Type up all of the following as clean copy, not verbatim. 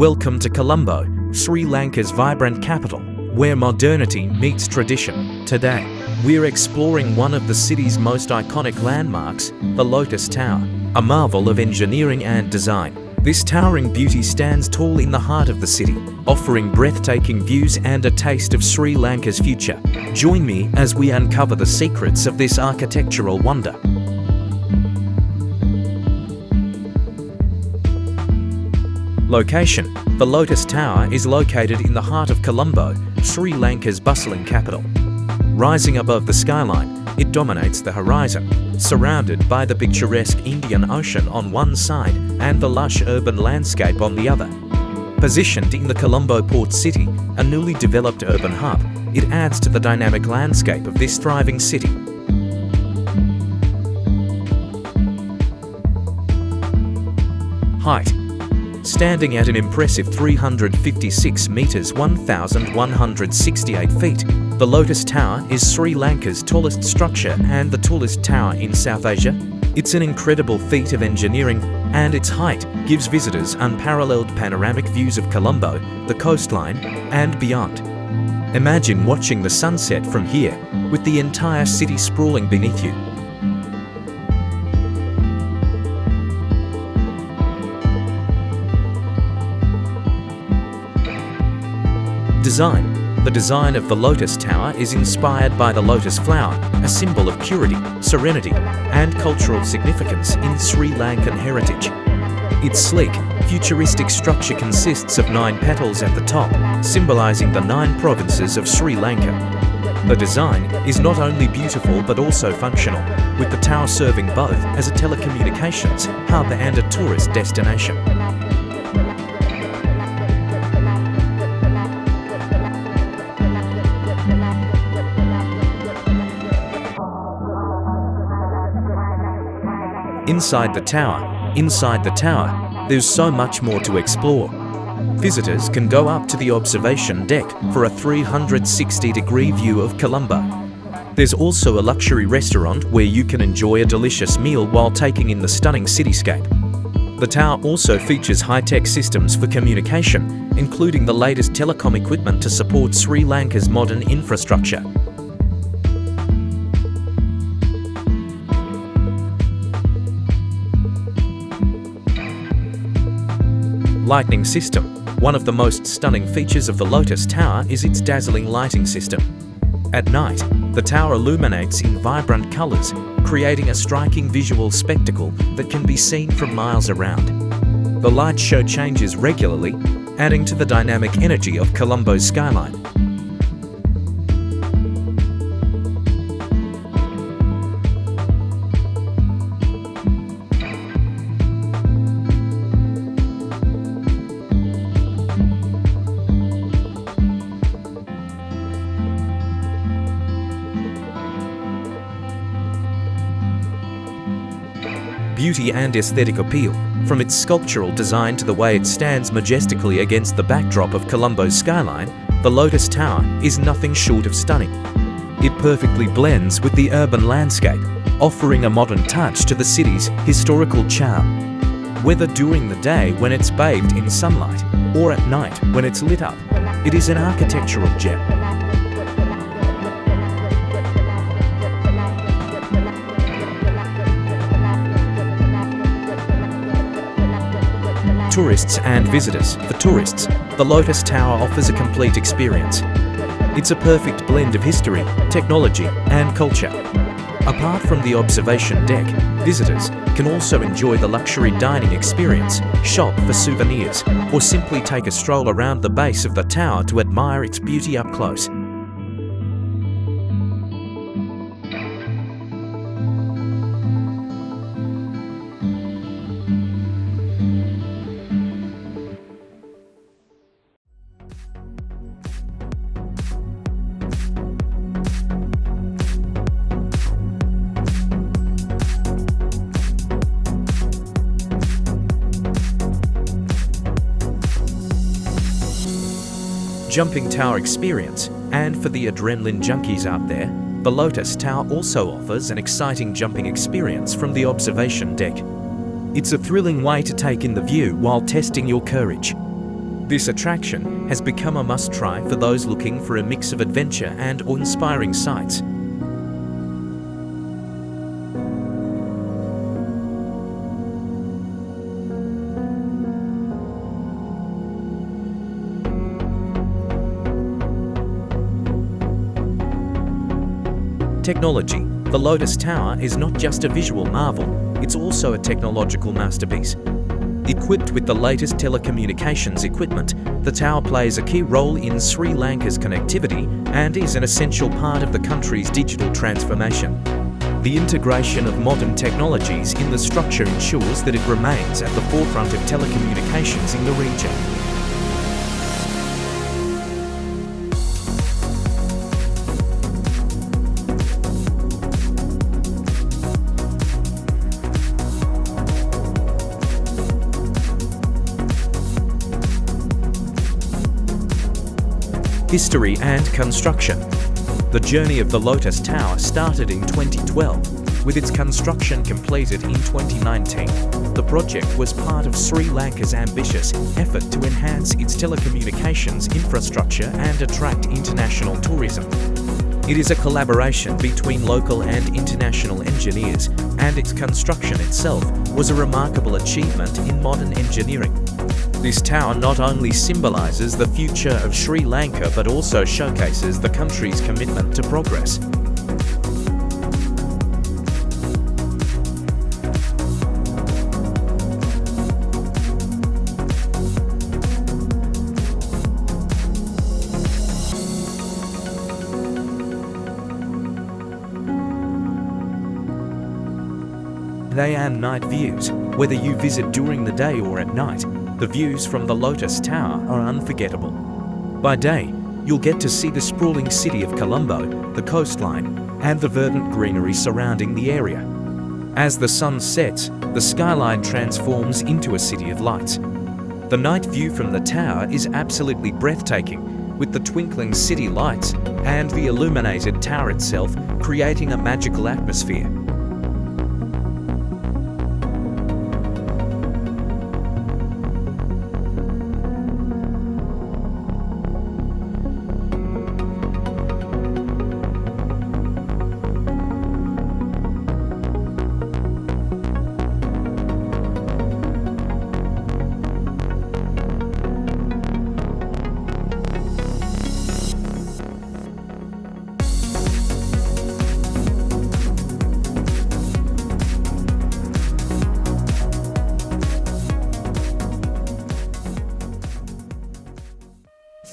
Welcome to Colombo, Sri Lanka's vibrant capital, where modernity meets tradition. Today, we're exploring one of the city's most iconic landmarks, the Lotus Tower, a marvel of engineering and design. This towering beauty stands tall in the heart of the city, offering breathtaking views and a taste of Sri Lanka's future. Join me as we uncover the secrets of this architectural wonder. Location: the Lotus Tower is located in the heart of Colombo, Sri Lanka's bustling capital. Rising above the skyline, it dominates the horizon, surrounded by the picturesque Indian Ocean on one side and the lush urban landscape on the other. Positioned in the Colombo port city, a newly developed urban hub, it adds to the dynamic landscape of this thriving city. Height: standing at an impressive 356 meters (1,168 feet), the Lotus Tower is Sri Lanka's tallest structure and the tallest tower in South Asia. It's an incredible feat of engineering, and its height gives visitors unparalleled panoramic views of Colombo, the coastline, and beyond. Imagine watching the sunset from here, with the entire city sprawling beneath you. Design: the design of the Lotus Tower is inspired by the lotus flower, a symbol of purity, serenity, and cultural significance in Sri Lankan heritage. Its sleek, futuristic structure consists of 9 petals at the top, symbolizing the 9 provinces of Sri Lanka. The design is not only beautiful but also functional, with the tower serving both as a telecommunications hub and a tourist destination. Inside the tower, there's so much more to explore. Visitors can go up to the observation deck for a 360-degree view of Colombo. There's also a luxury restaurant where you can enjoy a delicious meal while taking in the stunning cityscape. The tower also features high-tech systems for communication, including the latest telecom equipment to support Sri Lanka's modern infrastructure. Lighting system: one of the most stunning features of the Lotus Tower is its dazzling lighting system. At night, the tower illuminates in vibrant colors, creating a striking visual spectacle that can be seen from miles around. The light show changes regularly, adding to the dynamic energy of Colombo's skyline. Beauty and aesthetic appeal: from its sculptural design to the way it stands majestically against the backdrop of Colombo's skyline, the Lotus Tower is nothing short of stunning. It perfectly blends with the urban landscape, offering a modern touch to the city's historical charm. Whether during the day when it's bathed in sunlight, or at night when it's lit up, it is an architectural gem. Tourists and visitors: for tourists, the Lotus Tower offers a complete experience. It's a perfect blend of history, technology, and culture. Apart from the observation deck, visitors can also enjoy the luxury dining experience, shop for souvenirs, or simply take a stroll around the base of the tower to admire its beauty up close. Jumping tower experience: and for the adrenaline junkies out there, the Lotus Tower also offers an exciting jumping experience from the observation deck. It's a thrilling way to take in the view while testing your courage. This attraction has become a must-try for those looking for a mix of adventure and awe-inspiring sights. Technology. The Lotus Tower is not just a visual marvel, it's also a technological masterpiece. Equipped with the latest telecommunications equipment, the tower plays a key role in Sri Lanka's connectivity and is an essential part of the country's digital transformation. The integration of modern technologies in the structure ensures that it remains at the forefront of telecommunications in the region. History and construction. The journey of the Lotus Tower started in 2012, with its construction completed in 2019. The project was part of Sri Lanka's ambitious effort to enhance its telecommunications infrastructure and attract international tourism. It is a collaboration between local and international engineers, and its construction itself was a remarkable achievement in modern engineering. This tower not only symbolises the future of Sri Lanka but also showcases the country's commitment to progress. Day and night views. Whether you visit during the day or at night, the views from the Lotus Tower are unforgettable. By day, you'll get to see the sprawling city of Colombo, the coastline, and the verdant greenery surrounding the area. As the sun sets, the skyline transforms into a city of lights. The night view from the tower is absolutely breathtaking, with the twinkling city lights and the illuminated tower itself creating a magical atmosphere.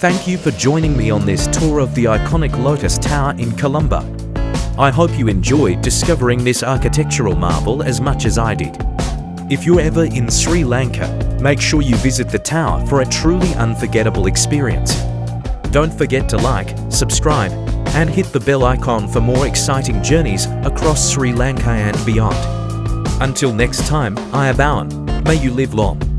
Thank you for joining me on this tour of the iconic Lotus Tower in Colombo. I hope you enjoyed discovering this architectural marvel as much as I did. If you're ever in Sri Lanka, make sure you visit the tower for a truly unforgettable experience. Don't forget to like, subscribe, and hit the bell icon for more exciting journeys across Sri Lanka and beyond. Until next time, Ayabawan, may you live long.